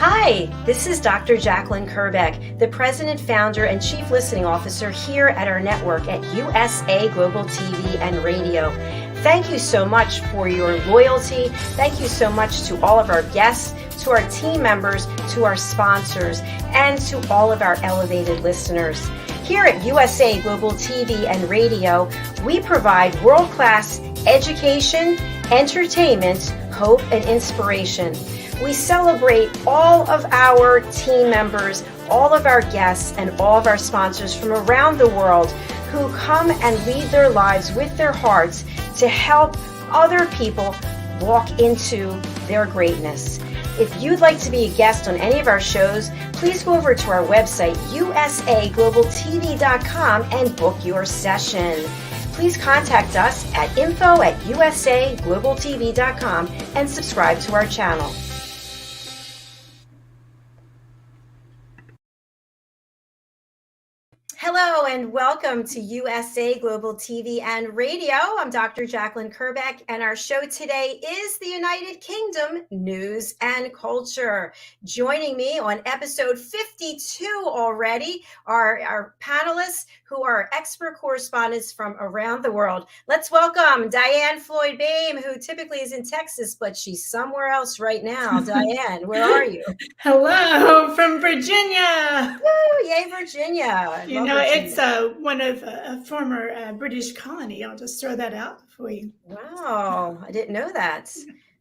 Hi, this is Dr. Jacalyn Kerbeck, the President, Founder, and Chief Listening Officer here at our network at USA Global TV and Radio. Thank you so much for your loyalty. Thank you so much to all of our guests, to our team members, to our sponsors, and to all of our elevated listeners. Here at USA Global TV and Radio, we provide world-class education, entertainment, hope, and inspiration. We celebrate all of our team members, all of our guests, and all of our sponsors from around the world who come and lead their lives with their hearts to help other people walk into their greatness. If you'd like to be a guest on any of our shows, please go over to our website, usaglobaltv.com, and book your session. Please contact us at info@usaglobaltv.com and subscribe to our channel. Hello and welcome to USA Global TV and Radio. I'm Dr. Jacalyn Kerbeck, and our show today is the United Kingdom News and Culture. Joining me on episode 52 already are our panelists who are expert correspondents from around the world. Let's welcome DIANN FLOYD BOEHM, who typically is in Texas, but she's somewhere else right now. DIANN, where are you? Hello from Virginia. Woo, yay, Virginia. You know, it's one of a former British colony. I'll just throw that out for you. Wow, I didn't know that.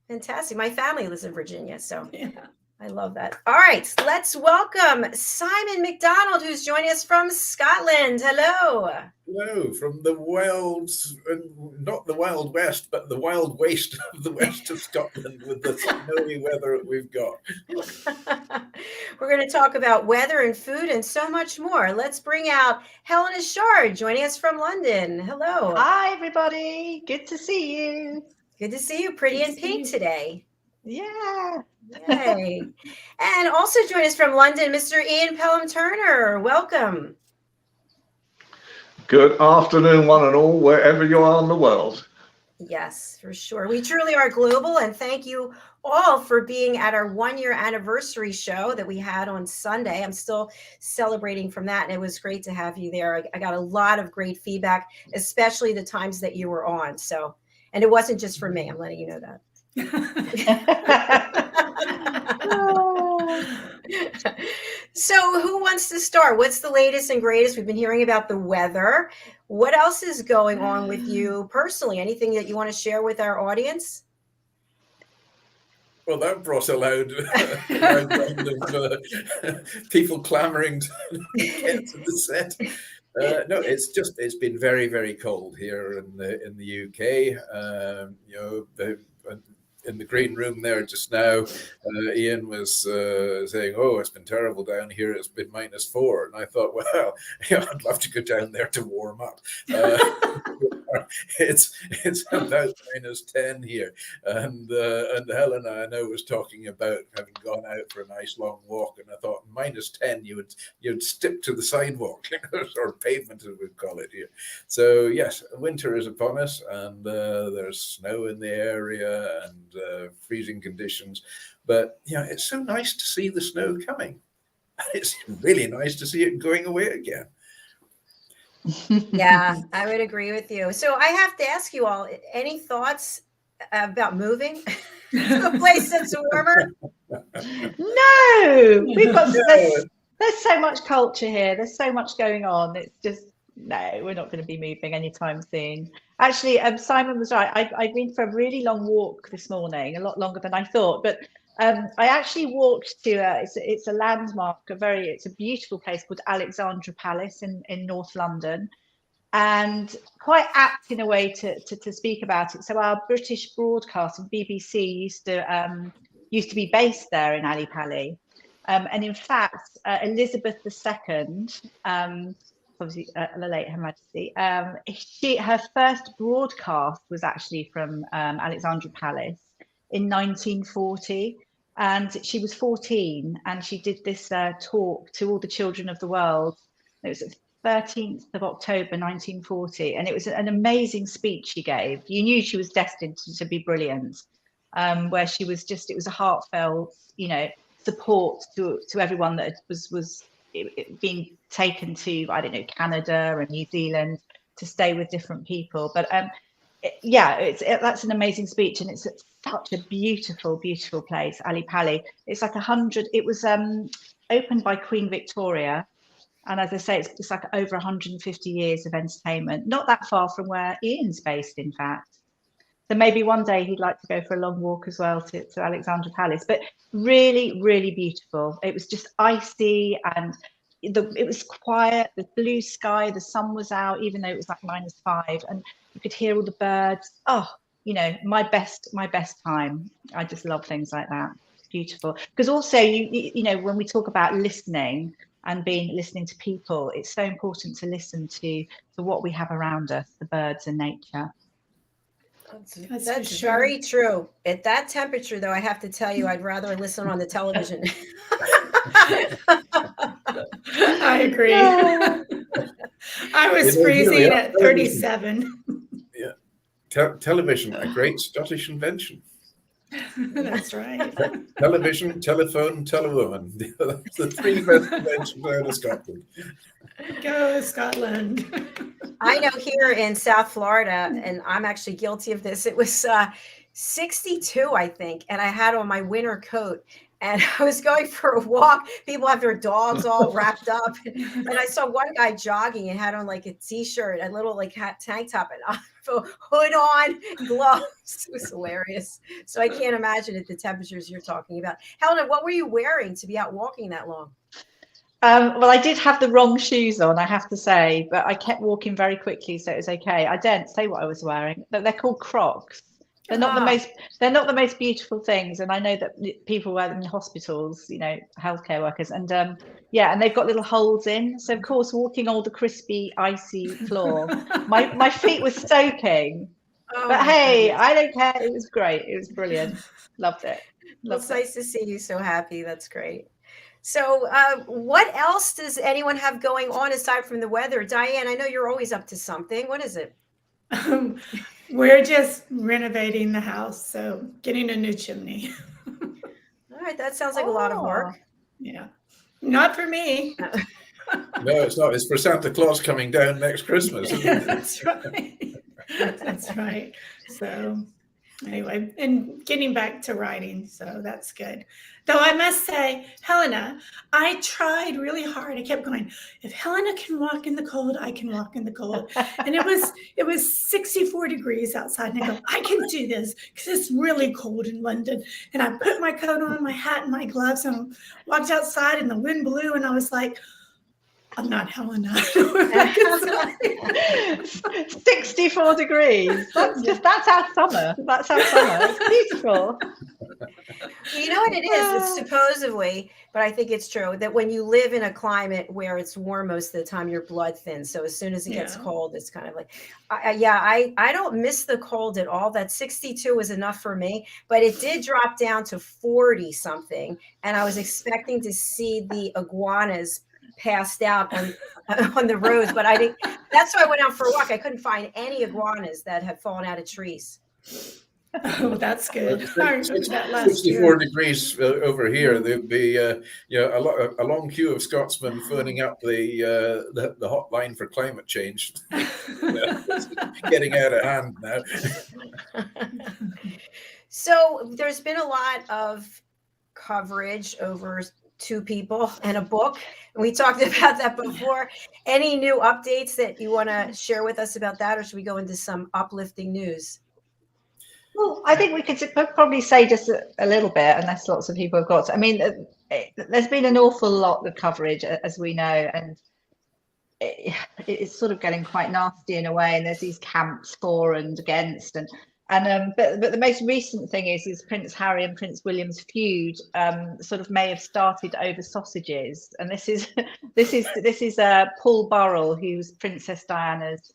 Fantastic. My family lives in Virginia, so Yeah. I love that. All right, let's welcome Simon MacDonald, who's joining us from Scotland. Hello. Hello, from the wild, not the Wild West, but the wild waste of the west of Scotland with the snowy weather that we've got. We're going to talk about weather and food and so much more. Let's bring out Helena Chard, joining us from London. Hello. Hi, everybody. Good to see you. Good to see you. Pretty in pink today. Yeah. Yay. And also join us from London, Mr. Ian Pelham-Turner. Welcome. Good afternoon, one and all, wherever you are in the world. Yes, for sure. We truly are global, and thank you all for being at our 1-year anniversary show that we had on Sunday. I'm still celebrating from that, and it was great to have you there. I got a lot of great feedback, especially the times that you were on. So, and it wasn't just for me. I'm letting you know that. So who wants to start? What's the latest and greatest? We've been hearing about the weather. What else is going on with you personally? Anything that you want to share with our audience? Well, that brought a loud round of people clamoring to get to the set. No, it's been very, very cold here in the UK. You know, in the green room there just now, Ian was saying, "Oh, it's been terrible down here. It's been -4," and I thought, well, yeah, I'd love to go down there to warm up. It's about -10 here, and Helena, I know, was talking about having gone out for a nice long walk, and I thought -10, you'd stick to the sidewalk or pavement, as we call it here. So yes, winter is upon us, and there's snow in the area and freezing conditions, but you know, it's so nice to see the snow coming. It's really nice to see it going away again. Yeah, I would agree with you. So I have to ask you all, any thoughts about moving to a place that's warmer? No, there's so much culture here. There's so much going on. It's just, no, we're not going to be moving anytime soon. Actually, Simon was right. I've been for a really long walk this morning, a lot longer than I thought. But I actually walked to it's a landmark, it's a beautiful place called Alexandra Palace in North London, and quite apt in a way to speak about it. So our British broadcasting BBC used to be based there in Ali Pali, and in fact Elizabeth II. Obviously, the late Her Majesty. Her first broadcast was actually from Alexandra Palace in 1940, and she was 14, and she did this talk to all the children of the world. It was the 13th of October, 1940, and it was an amazing speech she gave. You knew she was destined to be brilliant, where she was just, it was a heartfelt, you know, support to everyone that was being taken to, I don't know, Canada and New Zealand to stay with different people. But that's an amazing speech, and it's such a beautiful place, Ali Pali. It's like 100. It was opened by Queen Victoria, and as I say, it's like over 150 years of entertainment. Not that far from where Ian's based, in fact. So maybe one day he'd like to go for a long walk as well to Alexandra Palace. But really, really beautiful. It was just icy, and it was quiet, the blue sky, the sun was out, even though it was like -5, and you could hear all the birds. Oh, you know, my best time. I just love things like that. Beautiful. Because also, you know, when we talk about listening and listening to people, it's so important to listen to what we have around us, the birds and nature. That's very true. At that temperature, though, I have to tell you, I'd rather listen on the television. I agree. I was freezing at 37. Yeah. Television, a great Scottish invention. That's right. Television, telephone, telewoman. That's the 3 best inventions out of Scotland. Go Scotland. I know here in South Florida, and I'm actually guilty of this, it was 62, I think, and I had on my winter coat, and I was going for a walk. People have their dogs all wrapped up, and I saw one guy jogging and had on like a t-shirt, a little like tank top, and hood on, gloves. It was hilarious. So I can't imagine at the temperatures you're talking about. Helena, what were you wearing to be out walking that long? Well, I did have the wrong shoes on, I have to say, but I kept walking very quickly, so it was okay. I daren't say what I was wearing, but they're called Crocs. They're not the most beautiful things, and I know that people wear them in hospitals, you know, healthcare workers, and and they've got little holes in. So of course, walking all the crispy, icy floor, my feet were soaking. Oh, but hey, goodness. I don't care. It was great. It was brilliant. Loved it. It's nice to see you so happy. That's great. So what else does anyone have going on aside from the weather? Diane, I know you're always up to something. What is it? We're just renovating the house, so getting a new chimney. All right, that sounds like a lot of work. Yeah, not for me. No, it's not. It's for Santa Claus coming down next Christmas. That's right. That's right. So anyway, and getting back to writing, so that's good. Though I must say, Helena, I tried really hard. I kept going, if Helena can walk in the cold, I can walk in the cold. And it was 64 degrees outside. And I go, I can do this because it's really cold in London. And I put my coat on, my hat and my gloves, and walked outside, and the wind blew, and I was like, I'm not Helena. 64 degrees. That's our summer. That's our summer. It's beautiful. You know what it is? It's supposedly, but I think it's true, that when you live in a climate where it's warm most of the time, your blood thins. So as soon as it gets cold, it's kind of like, I don't miss the cold at all. That 62 was enough for me, but it did drop down to 40 something. And I was expecting to see the iguanas passed out on the roads, but I didn't. That's why I went out for a walk. I couldn't find any iguanas that had fallen out of trees. Oh, that's good. I remember that last 64 year. Degrees over here. There'd be a long queue of Scotsmen phoning up the hotline for climate change. Getting out of hand now. So there's been a lot of coverage over 2 people and a book. We talked about that before. Any new updates that you want to share with us about that, or should we go into some uplifting news? Well, I think we could probably say just a little bit, unless lots of people have got to. I mean, there's been an awful lot of coverage, as we know, and it's sort of getting quite nasty in a way. And there's these camps for and against, but the most recent thing is Prince Harry and Prince William's feud sort of may have started over sausages, and this is Paul Burrell, who's Princess Diana's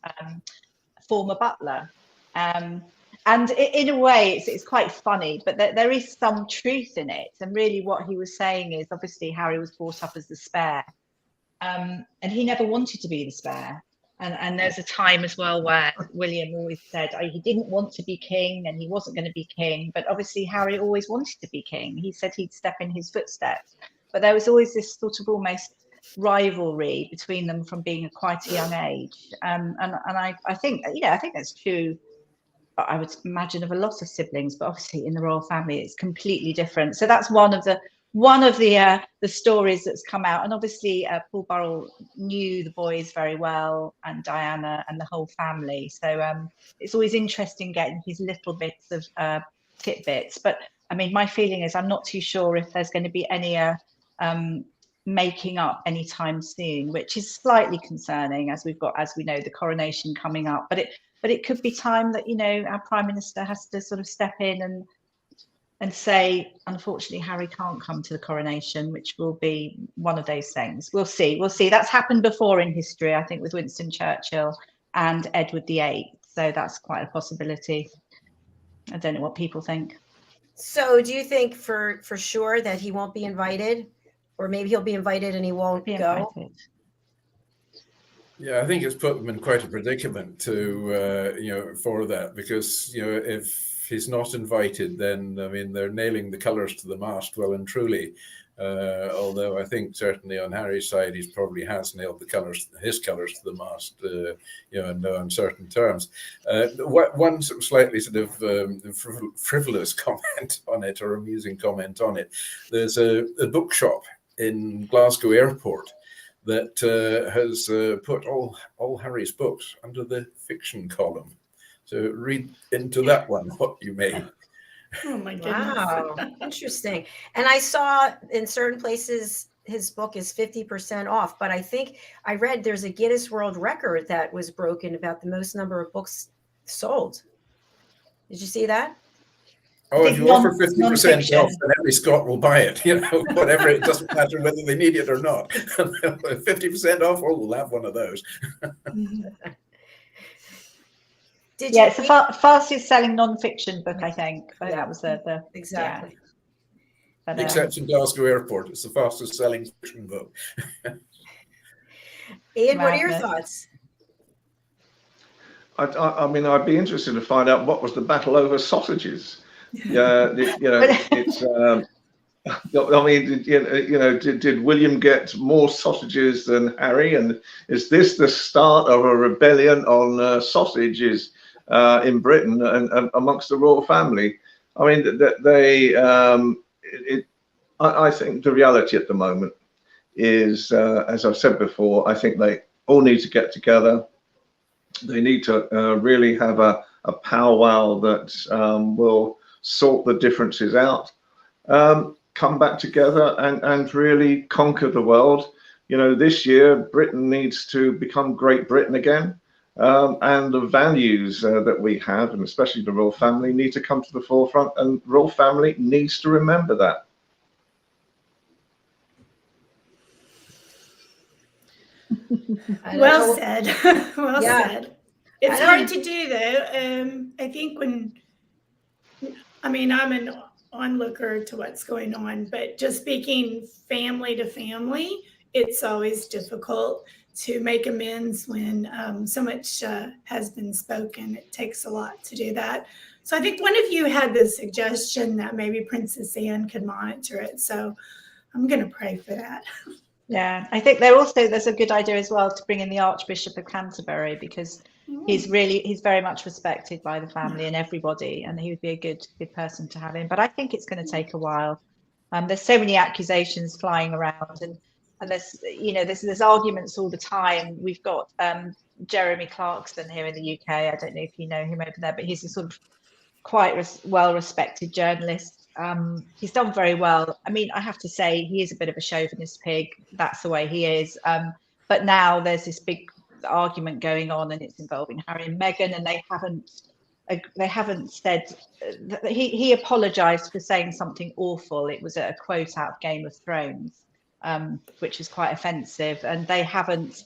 former butler. And in a way, it's quite funny, but there is some truth in it. And really what he was saying is, obviously, Harry was brought up as the spare. And he never wanted to be the spare. And there's a time as well where William always said he didn't want to be king and he wasn't going to be king. But obviously Harry always wanted to be king. He said he'd step in his footsteps. But there was always this sort of almost rivalry between them from being quite a young age. And I think, I think that's true. I would imagine of a lot of siblings, but obviously in the royal family, it's completely different. So that's one of the stories that's come out. And obviously Paul Burrell knew the boys very well, and Diana and the whole family. So it's always interesting getting his little bits of tidbits. But I mean, my feeling is I'm not too sure if there's going to be any making up anytime soon, which is slightly concerning, as we know the coronation coming up. But it could be time that, our Prime Minister has to sort of step in and say, unfortunately, Harry can't come to the coronation, which will be one of those things. We'll see. That's happened before in history, I think, with Winston Churchill and Edward VIII. So that's quite a possibility. I don't know what people think. So do you think for sure that he won't be invited? Or maybe he'll be invited and he won't go? Yeah, I think it's put them in quite a predicament to, for that, because, if he's not invited, then, I mean, they're nailing the colours to the mast well and truly. Although I think certainly on Harry's side, he probably has nailed his colours to the mast, in no uncertain terms. One slightly sort of frivolous comment on it, or amusing comment on it. There's a bookshop in Glasgow Airport that has put all Harry's books under the fiction column. So read into that one what you may. Oh my goodness. Wow, interesting. And I saw in certain places his book is 50% off, but I think I read there's a Guinness World Record that was broken about the most number of books sold. Did you see that? Oh, if you offer 50% off, then every Scot will buy it, whatever. It doesn't matter whether they need it or not. 50% off, we'll have one of those. It's the fastest selling non-fiction book, I think. Yeah. That was the exactly. Yeah. But, except in Glasgow Airport, it's the fastest selling fiction book. Ian, what are your thoughts? I mean, I'd be interested to find out what was the battle over sausages. It's. I mean, did William get more sausages than Harry? And is this the start of a rebellion on sausages in Britain and amongst the royal family? I mean, I think the reality at the moment is, as I've said before, I think they all need to get together. They need to really have a powwow that will sort the differences out. Come back together and really conquer the world. This year Britain needs to become Great Britain again, and the values that we have, and especially the royal family, need to come to the forefront, and royal family needs to remember that. Well said. Well said. It's hard to do, though. I think I'm an onlooker to what's going on, but just speaking family to family, it's always difficult to make amends when so much has been spoken. It takes a lot to do that. So I think one of you had the suggestion that maybe Princess Anne could monitor it. So I'm going to pray for that. Yeah, I think there's a good idea as well to bring in the Archbishop of Canterbury, because he's very much respected by the family and everybody, and he would be a good person to have in. But I think it's going to take a while. There's so many accusations flying around, and there's arguments all the time. We've got Jeremy Clarkson here in the UK. I don't know if you know him over there, but he's a sort of quite well-respected journalist. He's done very well. I mean, I have to say he is a bit of a chauvinist pig. That's the way he is. But now there's this big argument going on, and it's involving Harry and Meghan, and they haven't said he apologized for saying something awful. It was a quote out of Game of Thrones, which is quite offensive, and they haven't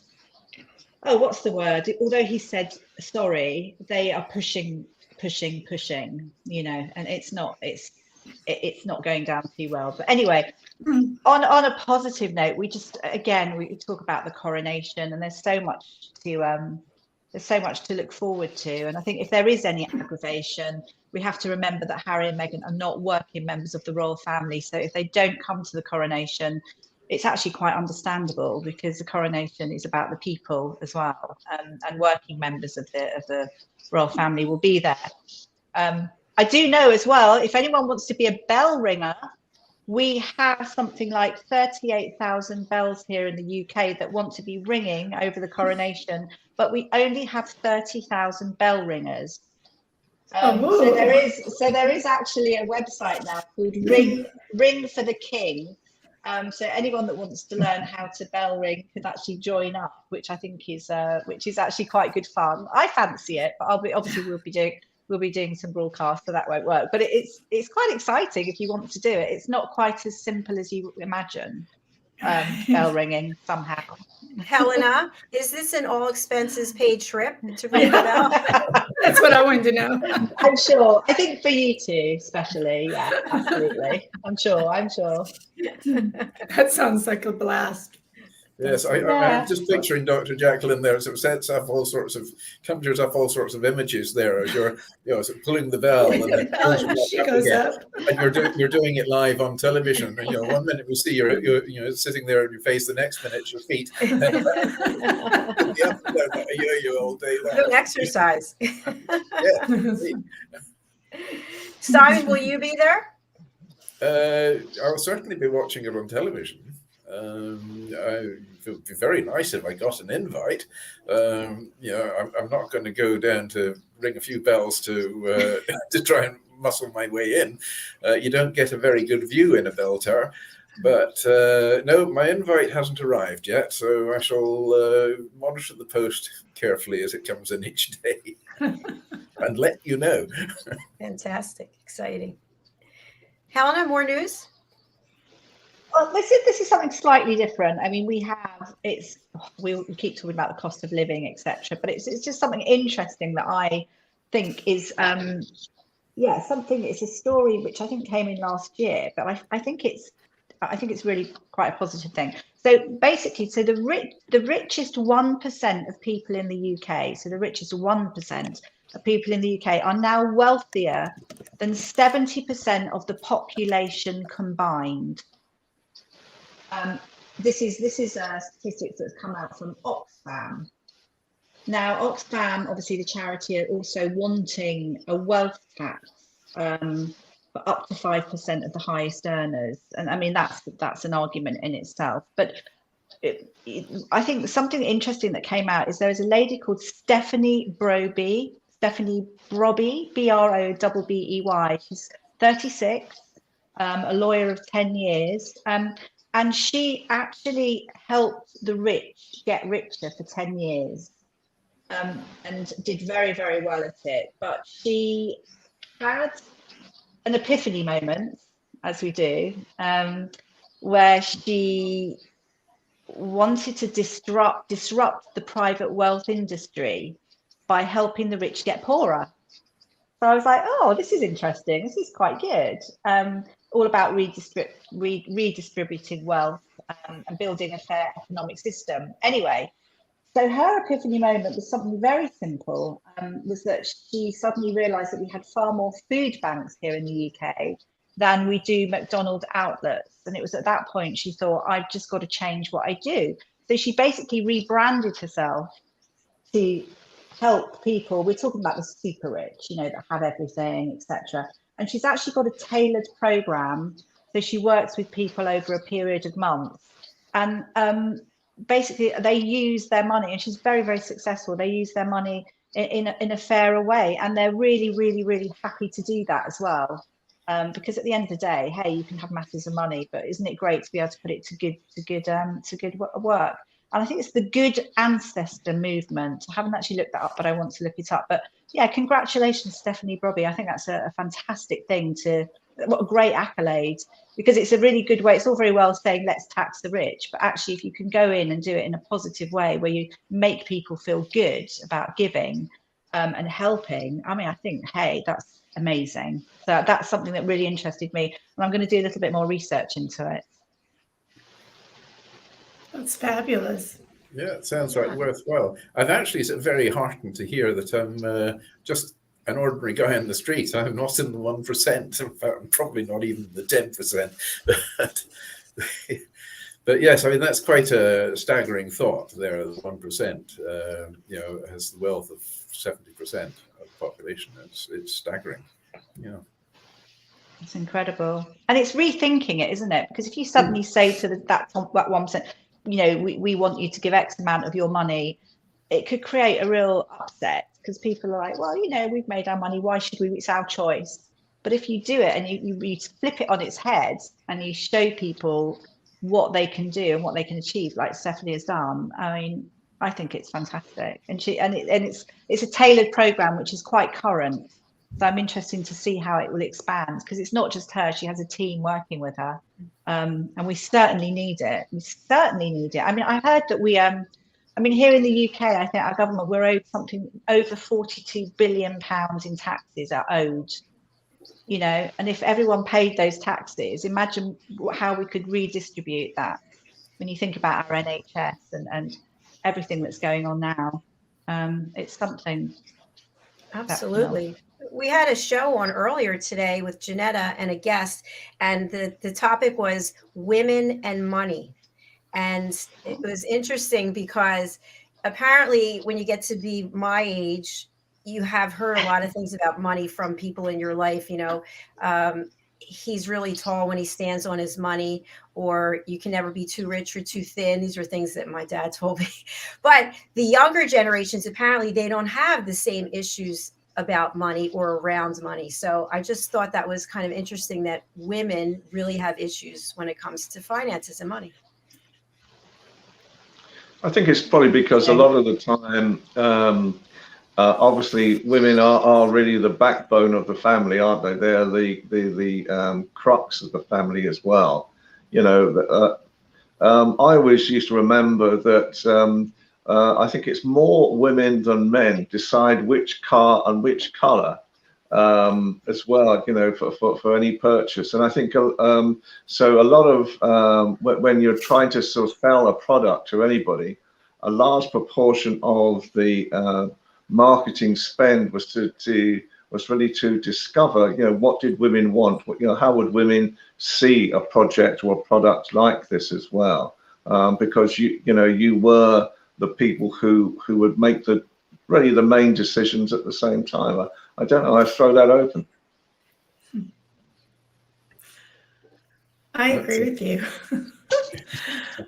what's the word, although he said sorry, they are pushing, and it's it's not going down too well. But anyway, on a positive note, we talk about the coronation, and there's so much to look forward to. And I think if there is any aggravation, we have to remember that Harry and Meghan are not working members of the royal family. So if they don't come to the coronation, it's actually quite understandable, because the coronation is about the people as well, and working members of the royal family will be there. I do know as well, if anyone wants to be a bell ringer, we have something like 38,000 bells here in the UK that want to be ringing over the coronation, but we only have 30,000 bell ringers. So there is actually a website now called Ring for the King. So anyone that wants to learn how to bell ring could actually join up, which I think is actually quite good fun. I fancy it, but we'll be doing some broadcasts, so that won't work. But it's quite exciting if you want to do it. It's not quite as simple as you imagine. Bell ringing somehow. Helena, is this an all expenses paid trip to ring the bell? That's what I wanted to know. I'm sure. I think for you two, especially. Yeah, absolutely. I'm sure. That sounds like a blast. Yes, I'm just picturing Dr. Jacalyn there. So it conjures up all sorts of images there as you're, sort of pulling the bell, and then She goes up. and you're doing it live on television. And, 1 minute we see you're sitting there on your face, the next minute your feet. You all day long. No exercise. Yeah. Simon, will you be there? I'll certainly be watching it on television. It would be very nice if I got an invite. I'm not going to go down to ring a few bells to try and muscle my way in. You don't get a very good view in a bell tower. But no, my invite hasn't arrived yet, so I shall monitor the post carefully as it comes in each day and let you know. Fantastic, exciting. Helena, more news? Well, this is something slightly different. I mean, we keep talking about the cost of living, etc., but it's just something interesting that I think is it's a story which I think came in last year, but I think it's really quite a positive thing. So basically, the richest 1% of people in the UK, so the richest 1% of people in the UK are now wealthier than 70% of the population combined. This is statistics that's come out from Oxfam. Now, Oxfam, obviously the charity, are also wanting a wealth tax for up to 5% of the highest earners, and I mean that's an argument in itself. But I think something interesting that came out is there is a lady called Stephanie Brobby, B-R-O-B-B-E-Y. She's 36, a lawyer of 10 years. And she actually helped the rich get richer for 10 years and did very, very well at it. But she had an epiphany moment, as we do, where she wanted to disrupt the private wealth industry by helping the rich get poorer. So I was like, oh, this is interesting. This is quite good. All about redistributing wealth and building a fair economic system. Anyway, so her epiphany moment was something very simple, was that she suddenly realised that we had far more food banks here in the UK than we do McDonald outlets. And it was at that point she thought, I've just got to change what I do. So she basically rebranded herself to help people. We're talking about the super rich, that have everything, etc. And she's actually got a tailored program. So she works with people over a period of months. And basically they use their money, and she's very, very successful. They use their money in a fairer way. And they're really, really, really happy to do that as well. Because at the end of the day, hey, you can have masses of money, but isn't it great to be able to put it to good work? And I think it's the good ancestor movement. I haven't actually looked that up, but I want to look it up. But yeah, congratulations, Stephanie Brobby. I think that's a fantastic thing what a great accolade, because it's a really good way. It's all very well saying, let's tax the rich. But actually, if you can go in and do it in a positive way where you make people feel good about giving and helping, I mean, I think, hey, amazing. So that's something that really interested me, and I'm going to do a little bit more research into it. That's fabulous. Yeah, it sounds like worthwhile. I've actually very heartened to hear that I'm just an ordinary guy on the street. I'm not in the 1%. In fact, I'm probably not even the 10%. But yes, I mean, that's quite a staggering thought there. The 1%, you know, has the wealth of 70% of the population. It's staggering. Yeah. It's incredible. And it's rethinking it, isn't it? Because if you suddenly say to that 1%, you know, we want you to give X amount of your money, it could create a real upset, because people are like, well, you know, we've made our money, why should we? It's our choice. But if you do it and you flip it on its head and you show people what they can do and what they can achieve, like Stephanie has done, I mean, I think it's fantastic. And it's a tailored program which is quite current. So I'm interested to see how it will expand, because it's not just her, she has a team working with her. And we certainly need it. We certainly need it. I mean, I heard that I mean, here in the UK, I think our government, we're owed something over £42 billion in taxes are owed, you know, and if everyone paid those taxes, imagine how we could redistribute that. When you think about our NHS and everything that's going on now, it's something. Absolutely. We had a show on earlier today with Janetta and a guest, and the topic was women and money. And it was interesting because apparently when you get to be my age, you have heard a lot of things about money from people in your life. You know, he's really tall when he stands on his money, or you can never be too rich or too thin. These are things that my dad told me. But the younger generations, apparently they don't have the same issues about money or around money. So I just thought that was kind of interesting that women really have issues when it comes to finances and money. I think it's probably because a lot of the time, obviously women are really the backbone of the family, aren't they? They're the crux of the family as well. You know, I always used to remember that I think it's more women than men decide which car and which color as well, you know, for any purchase. And I think so a lot of when you're trying to sort of sell a product to anybody, a large proportion of the marketing spend was really to discover, you know, what did women want? You know, how would women see a project or a product like this as well? Because you know, you were the people who would make the main decisions at the same time. I don't know. I throw that open. I agree with you.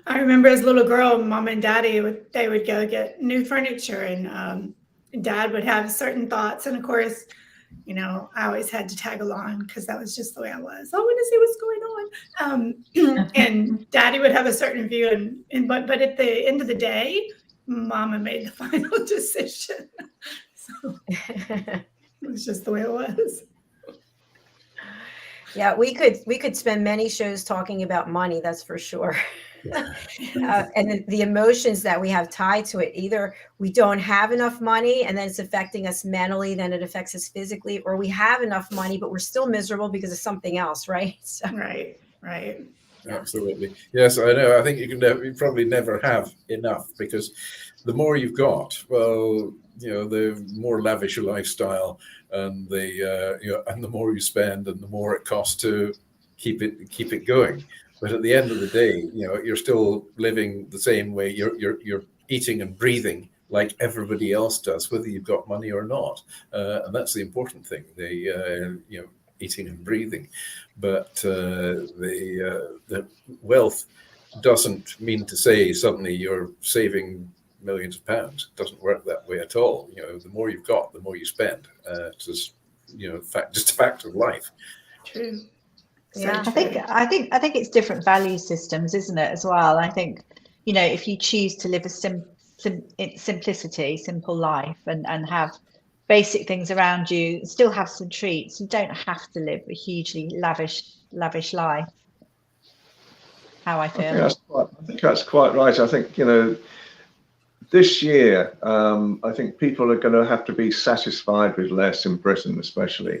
I remember as a little girl, Mom and Daddy they would go get new furniture, and Dad would have certain thoughts, and of course, you know, I always had to tag along because that was just the way I was. I want to see what's going on. And Daddy would have a certain view, but at the end of the day, Mama made the final decision. So it was just the way it was. Yeah, we could spend many shows talking about money, that's for sure. And the emotions that we have tied to it. Either we don't have enough money and then it's affecting us mentally, then it affects us physically, or we have enough money but we're still miserable because of something else, right? So. Right. Absolutely. Yes, I know. I think you probably never have enough, because the more you've got, well, you know, the more lavish your lifestyle, and the more you spend, and the more it costs to keep it going. But at the end of the day, you know, you're still living the same way. You're eating and breathing like everybody else does, whether you've got money or not, and that's the important thing. You know, eating and breathing. But the wealth doesn't mean to say suddenly you're saving millions of pounds. It doesn't work that way at all. You know, the more you've got, the more you spend. It's just, you know, just a fact of life. True. Yeah, I think it's different value systems, isn't it, as well? I think, you know, if you choose to live a simple life and have basic things around you, still have some treats, you don't have to live a hugely lavish life. How I feel. I think that's quite right. I think, you know, this year, I think people are going to have to be satisfied with less in Britain, especially.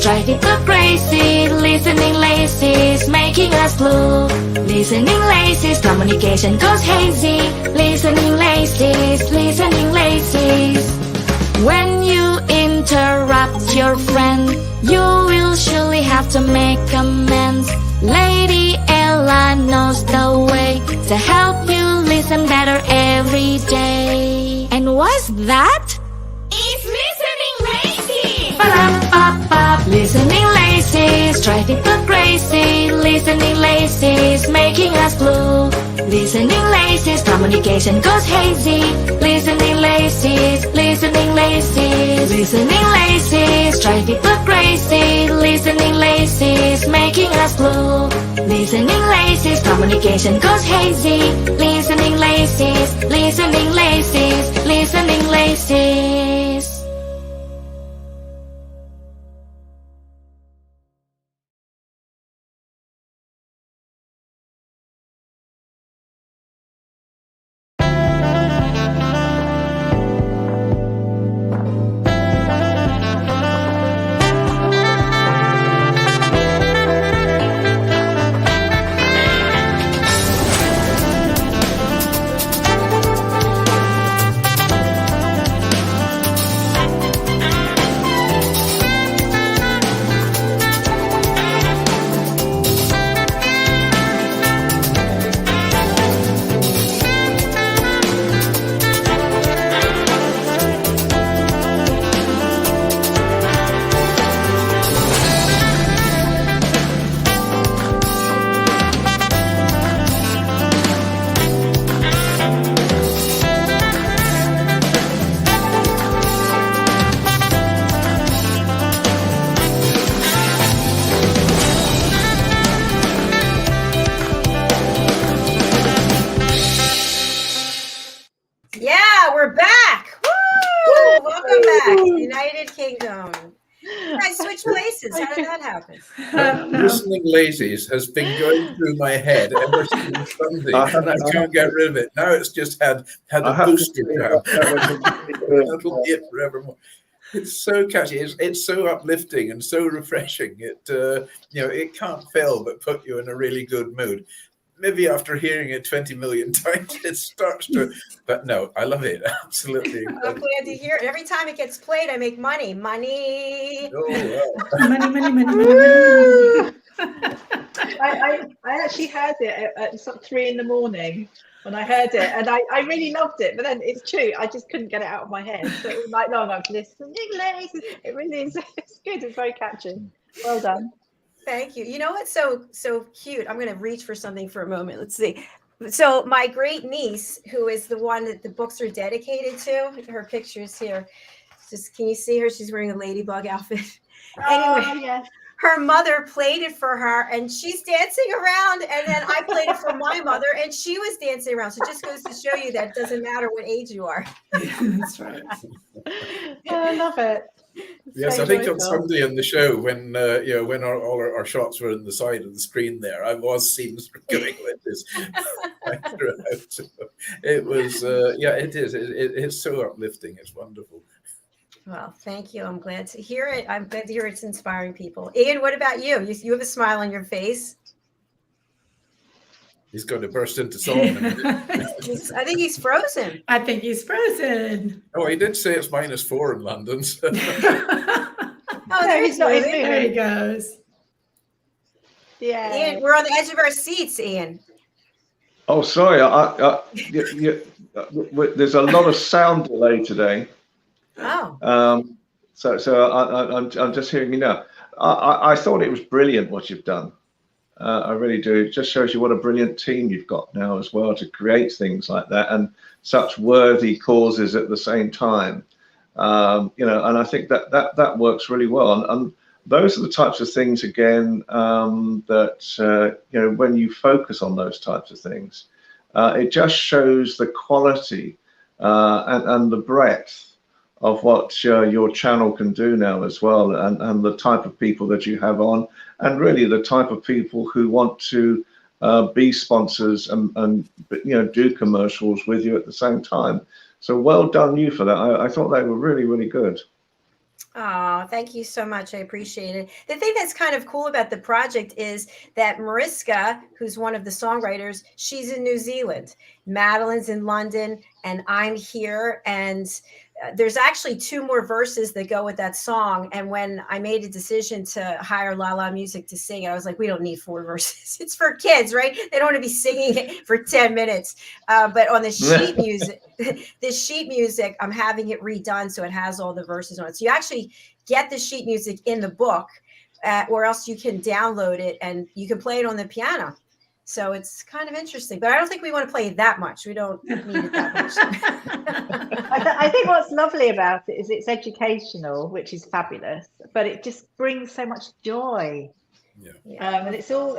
drive it up crazy. Listening laces, making us blue. Listening laces, communication goes hazy. Listening laces, listening laces. When you interrupt your friend, you will surely have to make amends. Lady Ella knows the way to help you listen better every day. And what's that? It's listening laces. Ba-dum-ba-ba. Listening laces, drive it up crazy. Listening laces, making us blue. Listening laces, communication goes hazy. Listening laces, listening laces. Listening laces, drive it up crazy. Listening laces, making us blue. Listening laces, communication goes hazy. Listening laces, listening laces, listening laces. Yeah, we're back. Woo! Welcome back, United Kingdom. You guys switch places. How did that happen? Listening lazies has been going through my head ever since Sunday, and I can't get rid of it. Now it's just had a booster jam. That'll be it forevermore. It's so catchy. It's so uplifting and so refreshing. It it can't fail but put you in a really good mood. Maybe after hearing it 20 million times, it starts to. But no, I love it. Absolutely. I'm glad to hear it. Every time it gets played, I make money. Money. Oh, wow. money. I actually heard it at sort of 3 in.the morning when I heard it, and I really loved it. But then it's true, I just couldn't get it out of my head. So it was like, no, I'm listening. It really is. It's good. It's very catchy. Well done. Thank you. You know what's so cute? I'm going to reach for something for a moment. Let's see. So my great niece, who is the one that the books are dedicated to, her picture's here. Just can you see her? She's wearing a ladybug outfit. Anyway, Yes. her mother played it for her, and she's dancing around. And then I played it for my mother, and she was dancing around. So it just goes to show you that it doesn't matter what age you are. Yeah, that's right. I love it. Yes, So I think on joyful. Sunday in the show, when when all our shots were on the side of the screen there, I was seen going like this. It was, it is. It's so uplifting. It's wonderful. Well, thank you. I'm glad to hear it. I'm glad to hear it's inspiring people. Ian, what about you? You have a smile on your face. He's going to burst into song in a minute. I think he's frozen. I think he's frozen. Oh, he did say it's -4 in London. So. Oh, there he's not. He's moving. There he goes. Yeah. Ian, we're on the edge of our seats, Ian. Oh, sorry. There's a lot of sound delay today. Oh. So I'm just hearing you now. I thought it was brilliant what you've done. I really do. It just shows you what a brilliant team you've got now as well to create things like that and such worthy causes at the same time. And I think that works really well. And those are the types of things, again, that, when you focus on those types of things, it just shows the quality and the breadth of what your channel can do now as well, and the type of people that you have on, and really the type of people who want to be sponsors and do commercials with you at the same time. So well done you for that. I thought they were really, really good. Oh, thank you so much. I appreciate it. The thing that's kind of cool about the project is that Mariska, who's one of the songwriters, she's in New Zealand. Madeline's in London, and I'm here. And there's actually 2 more verses that go with that song. And when I made a decision to hire La La Music to sing it, I was like, we don't need 4 verses. It's for kids, right? They don't want to be singing it for 10 minutes. But on the sheet music, I'm having it redone so it has all the verses on it. So you actually get the sheet music in the book, or else you can download it and you can play it on the piano. So it's kind of interesting, but I don't think we want to play it that much. We don't need it that much. I think what's lovely about it is it's educational, which is fabulous, but it just brings so much joy. Yeah. And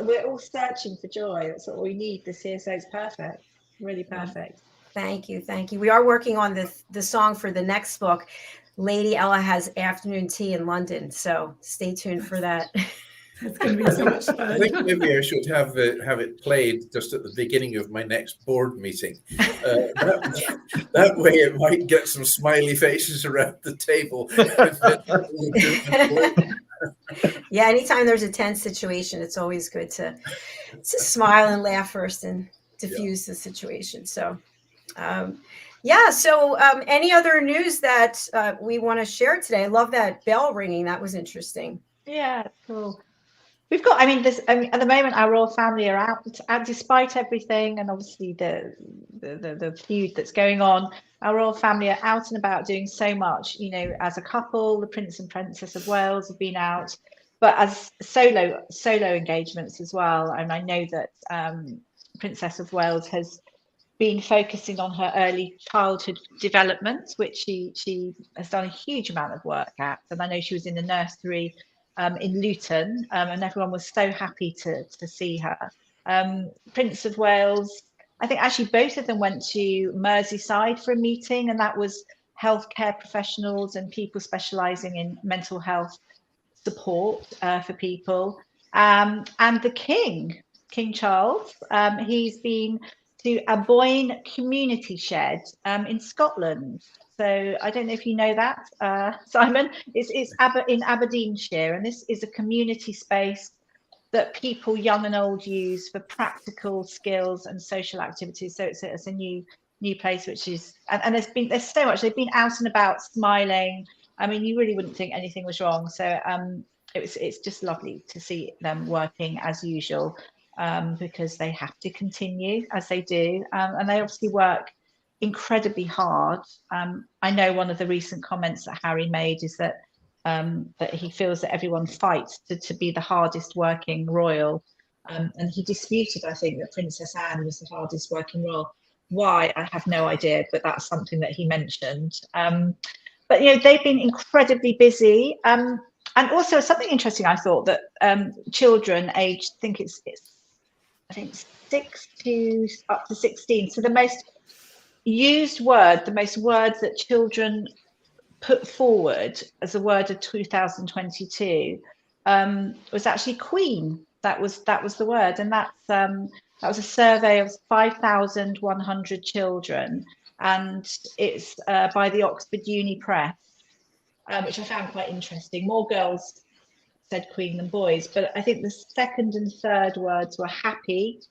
we're all searching for joy. That's what we need this year. So it's perfect, really perfect. Thank you. We are working on the song for the next book. Lady Ella has afternoon tea in London, so stay tuned for that. It's going to be so much fun. I think maybe I should have it played just at the beginning of my next board meeting. That way it might get some smiley faces around the table. Yeah, anytime there's a tense situation, it's always good to smile and laugh first and diffuse the situation. So, any other news that we want to share today? I love that bell ringing. That was interesting. Yeah, cool. We've got, at the moment, our royal family are out despite everything, and obviously the feud that's going on. Our royal family are out and about doing so much, as a couple. The Prince and Princess of Wales have been out, but as solo engagements as well. And I know that Princess of Wales has been focusing on her early childhood development, which she has done a huge amount of work at. And I know she was in the nursery in Luton, and everyone was so happy to see her. Prince of Wales, I think actually both of them went to Merseyside for a meeting, and that was healthcare professionals and people specialising in mental health support for people. And the King Charles, he's been to a BOEHM community shed in Scotland. So I don't know if you know that, Simon. It's in Aberdeenshire, and this is a community space that people young and old use for practical skills and social activities. So it's a new place, which is and there's so much. They've been out and about, smiling. I mean, you really wouldn't think anything was wrong. So it's just lovely to see them working as usual, because they have to continue as they do, and they obviously work incredibly hard. I know one of the recent comments that Harry made is that that he feels that everyone fights to be the hardest working royal, and he disputed, I think, that Princess Anne was the hardest working royal. Why, I have no idea, but that's something that he mentioned. But they've been incredibly busy, and also something interesting, I thought, that children aged, I think it's 6 to up to 16, so the most used word, the most words that children put forward as a word of 2022 was actually Queen. That was the word, and that was a survey of 5,100 children, and it's by the Oxford Uni Press, which I found quite interesting. More girls said Queen than boys, but I think the second and third words were happy,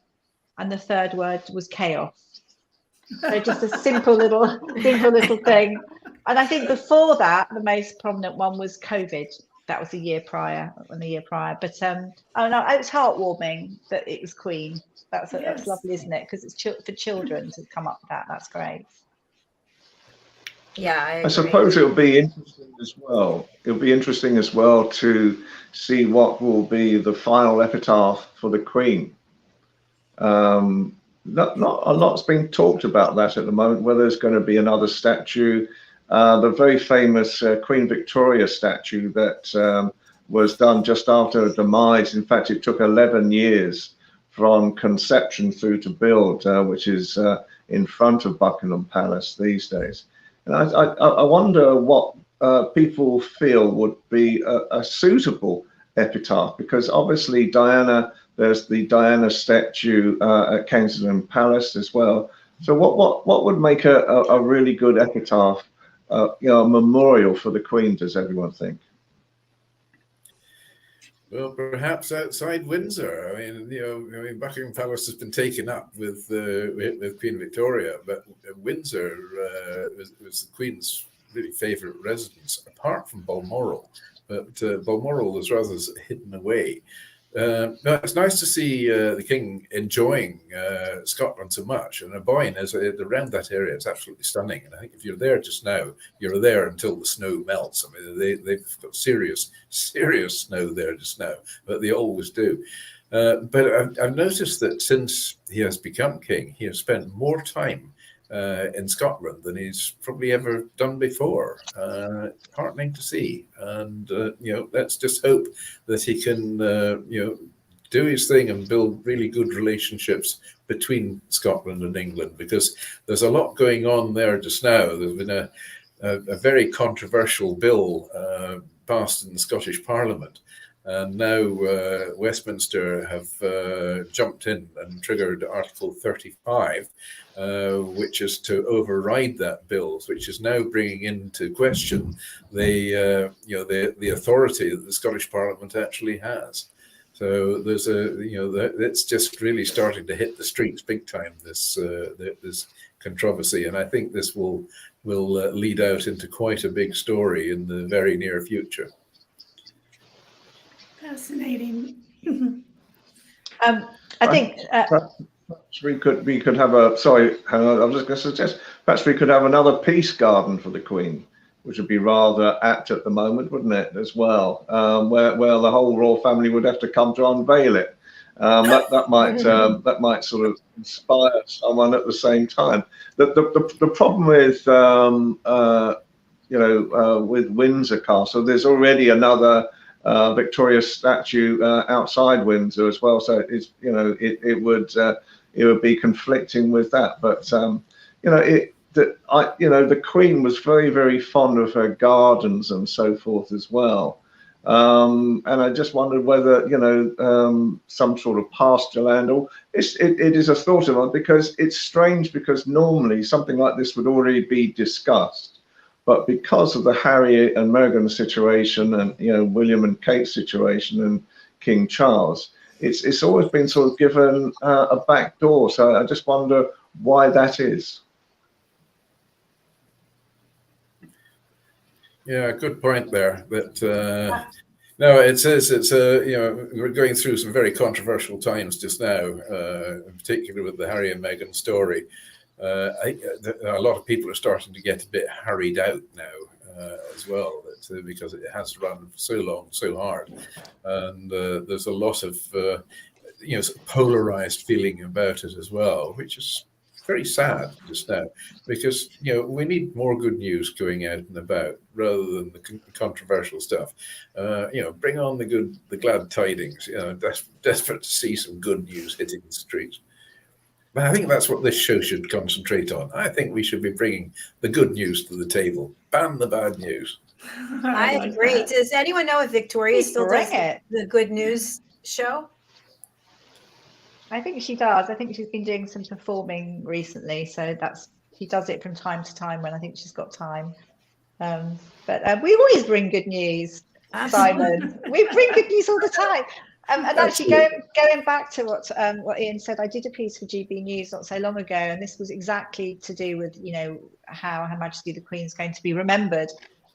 and the third word was chaos. So just a simple little thing. And I think before that, the most prominent one was COVID. That was the year prior. But oh no, it was heartwarming that it was Queen. That's lovely, isn't it? Because it's for children to come up with that. That's great. Yeah, I suppose it'll be interesting as well. It'll be interesting as well to see what will be the final epitaph for the Queen. Not a lot's being talked about that at the moment, whether there's going to be another statue. The very famous Queen Victoria statue that was done just after her demise. In fact, it took 11 years from conception through to build, which is in front of Buckingham Palace these days. And I wonder what people feel would be a suitable epitaph, because obviously Diana, there's the Diana statue at Kensington Palace as well. So what would make a really good epitaph a memorial for the Queen, does everyone think? Well, perhaps outside Windsor. I mean, Buckingham Palace has been taken up with Queen Victoria, but Windsor was the Queen's really favourite residence, apart from Balmoral. But Balmoral was rather hidden away. No, it's nice to see the King enjoying Scotland so much, and BOEHM is around that area. It's absolutely stunning, and I think if you're there just now, you're there until the snow melts. I mean, they've got serious snow there just now, but they always do. But I've noticed that since he has become king, he has spent more time in Scotland than he's probably ever done before. Heartening to see, and let's just hope that he can do his thing and build really good relationships between Scotland and England, because there's a lot going on there just now. There's been a very controversial bill passed in the Scottish Parliament, and now Westminster have jumped in and triggered Article 35, which is to override that bill, which is now bringing into question the authority that the Scottish Parliament actually has. So there's it's just really starting to hit the streets big time, this controversy, and I think this will lead out into quite a big story in the very near future. Fascinating. I think perhaps we could have a, sorry, Hannah, I was just going to suggest perhaps we could have another peace garden for the Queen, which would be rather apt at the moment, wouldn't it, as well, where the whole royal family would have to come to unveil it. That might sort of inspire someone at the same time. The problem with Windsor Castle, there's already another Victoria statue outside Windsor as well, so it's it would be conflicting with that. But the Queen was very, very fond of her gardens and so forth as well. And I just wondered whether some sort of pasture land, or it is a thought of mine, because it's strange, because normally something like this would already be discussed. But because of the Harry and Meghan situation, and William and Kate situation, and King Charles, it's always been sort of given a back door. So I just wonder why that is. Yeah, good point there. That no, it says it's we're going through some very controversial times just now, in particular with the Harry and Meghan story. I think a lot of people are starting to get a bit harried out now as well, because it has run for so long, so hard, and there's a lot of polarized feeling about it as well, which is very sad just now, because we need more good news going out and about rather than the controversial stuff. Bring on the glad tidings. Desperate to see some good news hitting the streets. But I think that's what this show should concentrate on. I think we should be bringing the good news to the table. Ban the bad news. I agree. Does anyone know if Victoria still does the good news show? I think she does. I think she's been doing some performing recently, so she does it from time to time when I think she's got time. But we always bring good news, Simon. We bring good news all the time. And actually, going back to what Ian said, I did a piece for GB News not so long ago, and this was exactly to do with how Her Majesty the Queen's going to be remembered.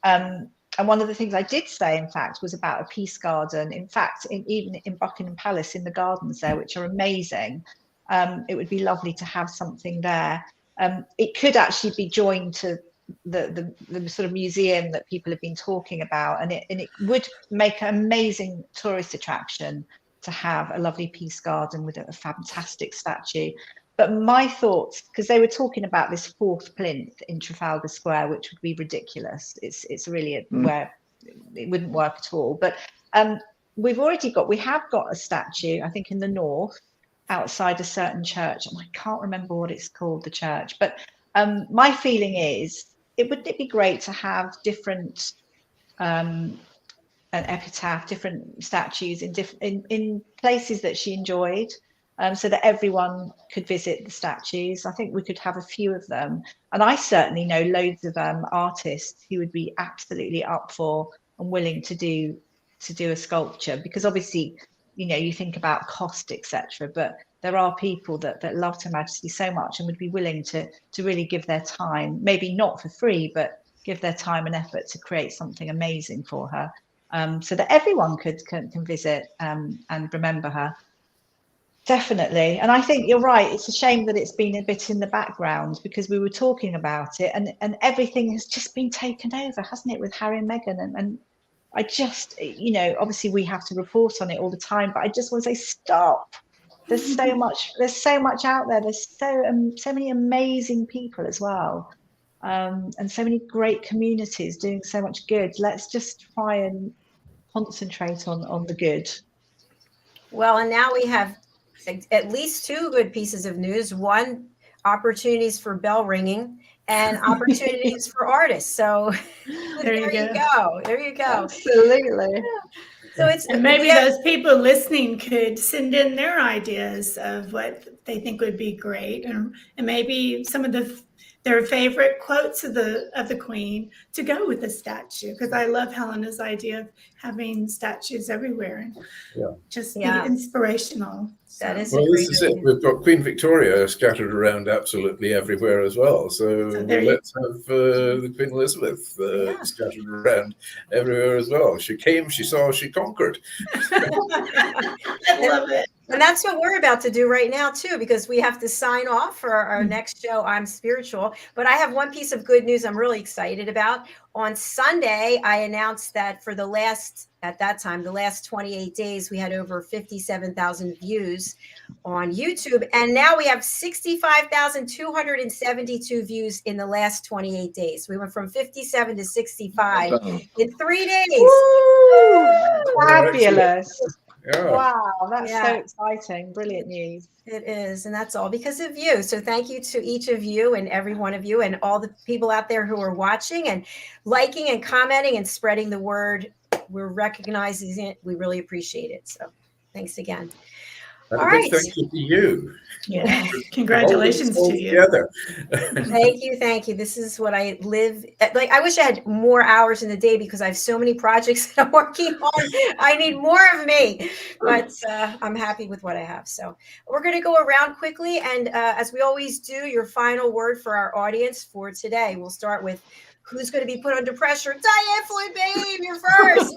And one of the things I did say, in fact, was about a peace garden. In fact, even in Buckingham Palace, in the gardens there, which are amazing, it would be lovely to have something there. It could actually be joined to the sort of museum that people have been talking about, and it would make an amazing tourist attraction to have a lovely peace garden with a fantastic statue. But my thoughts, because they were talking about this fourth plinth in Trafalgar Square, which would be ridiculous. It's really where it wouldn't work at all. But we have got a statue, I think, in the north outside a certain church, and I can't remember what it's called, the church. But my feeling is, wouldn't it be great to have different an epitaph, different statues in places that she enjoyed, so that everyone could visit the statues. I think we could have a few of them. And I certainly know loads of artists who would be absolutely up for and willing to do a sculpture, because obviously, you know, you think about cost, etc. But there are people that love Her Majesty so much and would be willing to really give their time, maybe not for free, but give their time and effort to create something amazing for her, so that everyone can visit and remember her. Definitely. And I think you're right. It's a shame that it's been a bit in the background, because we were talking about it and everything has just been taken over, hasn't it, with Harry and Meghan? And I just, you know, obviously we have to report on it all the time, but I just want to say, stop. There's so much out there. There's so many amazing people as well. And so many great communities doing so much good. Let's just try and concentrate on the good. Well, and now we have at least two good pieces of news. One, opportunities for bell ringing, and opportunities for artists. So there you go. There you go. Absolutely. So it's, and maybe those people listening could send in their ideas of what they think would be great, and maybe some of their favorite quotes of the Queen to go with the statue, because I love Helena's idea of having statues everywhere and just be inspirational. That is well, this is it. We've got Queen Victoria scattered around absolutely everywhere as well. So let's have the Queen Elizabeth scattered around everywhere as well. She came, she saw, she conquered. I love it. And that's what we're about to do right now, too, because we have to sign off for our next show, I'm Spiritual. But I have one piece of good news I'm really excited about. On Sunday, I announced that for the last 28 days, we had over 57,000 views on YouTube. And now we have 65,272 views in the last 28 days. We went from 57 to 65 in 3 days. Woo! Fabulous. Yeah. Wow, that's so exciting. Brilliant news. It is. And that's all because of you. So thank you to each of you and every one of you and all the people out there who are watching and liking and commenting and spreading the word. We're recognizing it. We really appreciate it. So thanks again. And all a big right. thank you to you. Yeah. Congratulations to you. Together. Thank you. This is what I live like. I wish I had more hours in the day because I have so many projects that I'm working on. I need more of me, but I'm happy with what I have. So we're going to go around quickly. And as we always do, your final word for our audience for today. We'll start with who's going to be put under pressure. DIANN FLOYD, babe, you're first.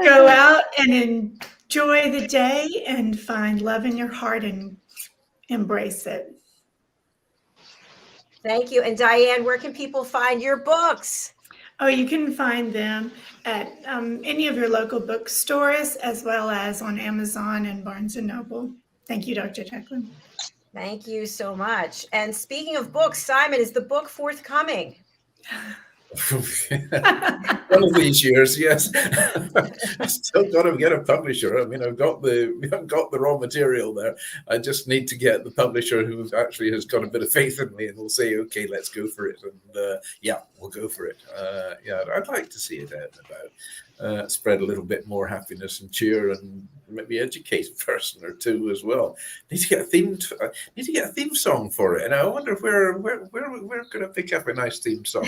Go out and enjoy the day and find love in your heart and embrace it. Thank you. And DIANN, where can people find your books? Oh, you can find them at any of your local bookstores, as well as on Amazon and Barnes & Noble. Thank you, Dr. Jacalyn. Thank you so much. And speaking of books, Simon, is the book forthcoming? One of these years, yes. I still got to get a publisher. I mean, we haven't got the raw material there. I just need to get the publisher who actually has got a bit of faith in me and will say, okay, let's go for it. And we'll go for it. I'd like to see it out and about. Spread a little bit more happiness and cheer, and maybe educate a person or two as well. Need to get a theme song for it, and I wonder where we're going to pick up a nice theme song.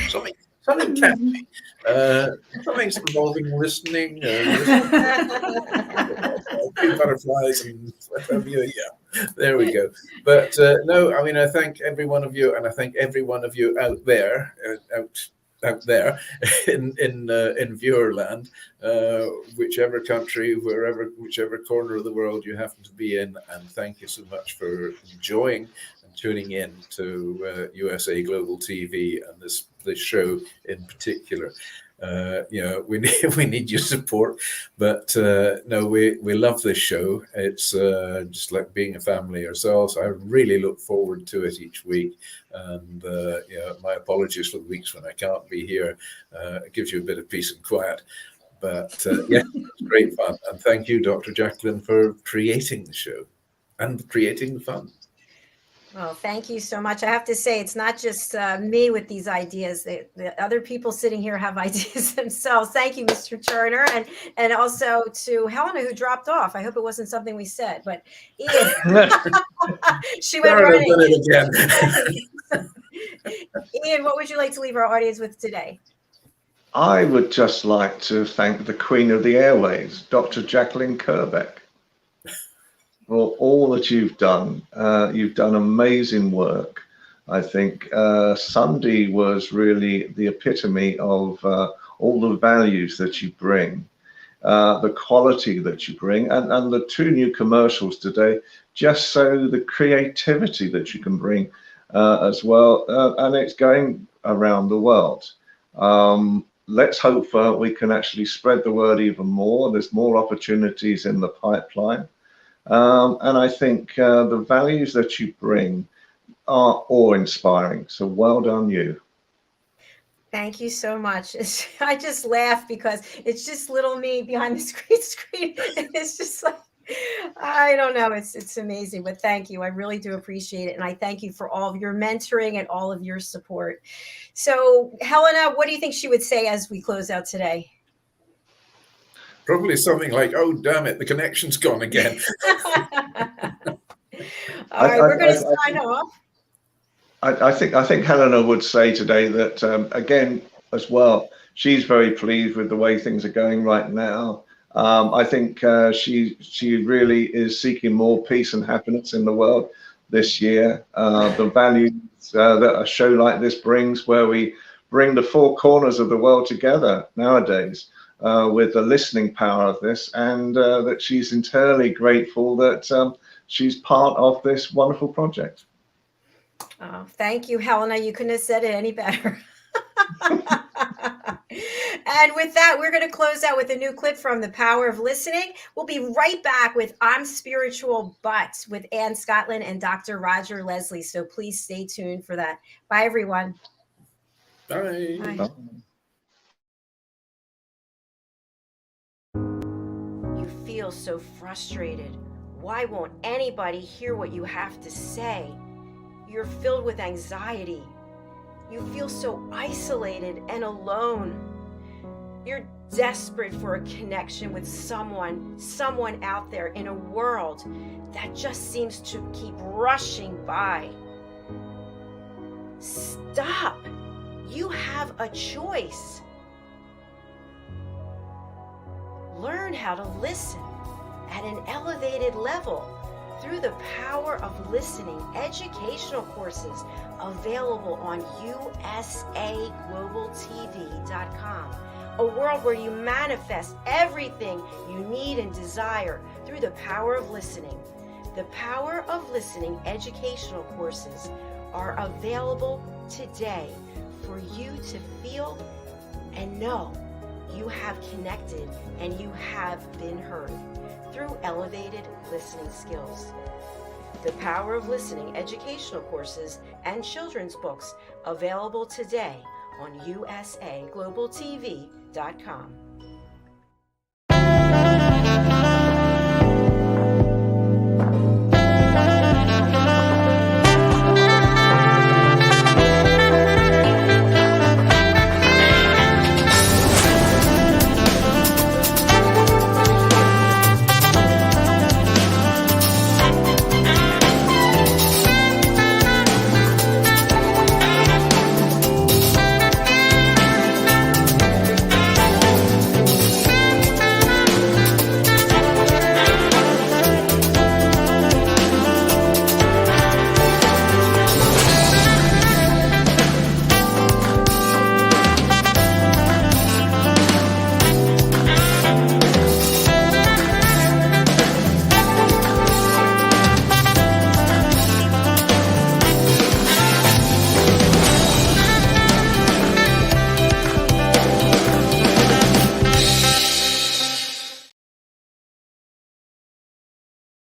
Something catchy, something involving listening, butterflies and there we go. But no, I mean, I thank every one of you, and I thank every one of you out there, out there in viewerland, whichever country, whichever corner of the world you happen to be in, and thank you so much for enjoying and tuning in to USA Global TV and this show in particular. We need your support, but no, we love this show. It's just like being a family ourselves. I really look forward to it each week, and my apologies for the weeks when I can't be here. It gives you a bit of peace and quiet, but it's great fun. And thank you, Dr. Jacalyn, for creating the show and creating the fun. Well, thank you so much. I have to say, it's not just me with these ideas. The other people sitting here have ideas themselves. Thank you, Mr. Turner, and also to Helena, who dropped off. I hope it wasn't something we said, but Ian, she went running. Done it again. Ian, what would you like to leave our audience with today? I would just like to thank the Queen of the Airways, Dr. Jacalyn Kerbeck, for all that you've done. You've done amazing work. I think Sunday was really the epitome of all the values that you bring, the quality that you bring, and the 2 new commercials today just show the creativity that you can bring as well, and it's going around the world. Let's hope we can actually spread the word even more. There's more opportunities in the pipeline. And I think the values that you bring are awe-inspiring. So well done, you. Thank you so much. I just laugh because it's just little me behind the screen. It's just like, I don't know. It's amazing, but thank you. I really do appreciate it. And I thank you for all of your mentoring and all of your support. So Helena, what do you think she would say as we close out today? Probably something like, "Oh, damn it, the connection's gone again." All right, we're going to sign off. I think Helena would say today that, again, as well, she's very pleased with the way things are going right now. I think she really is seeking more peace and happiness in the world this year. The values that a show like this brings, where we bring the 4 corners of the world together nowadays, with the listening power of this, and that she's entirely grateful that she's part of this wonderful project. Oh, thank you, Helena. You couldn't have said it any better. And with that, we're going to close out with a new clip from The Power of Listening. We'll be right back with I'm Spiritual But with Ann Scotland and Dr. Roger Leslie. So please stay tuned for that. Bye, everyone. Bye. Bye. You feel so frustrated. Why won't anybody hear what you have to say? You're filled with anxiety. You feel so isolated and alone. You're desperate for a connection with someone out there in a world that just seems to keep rushing by. Stop. You have a choice. Learn how to listen at an elevated level through the Power of Listening educational courses available on usaglobaltv.com. A world where you manifest everything you need and desire through the power of listening. The Power of Listening educational courses are available today for you to feel and know you have connected and you have been heard through elevated listening skills. The Power of Listening educational courses and children's books available today on usaglobaltv.com.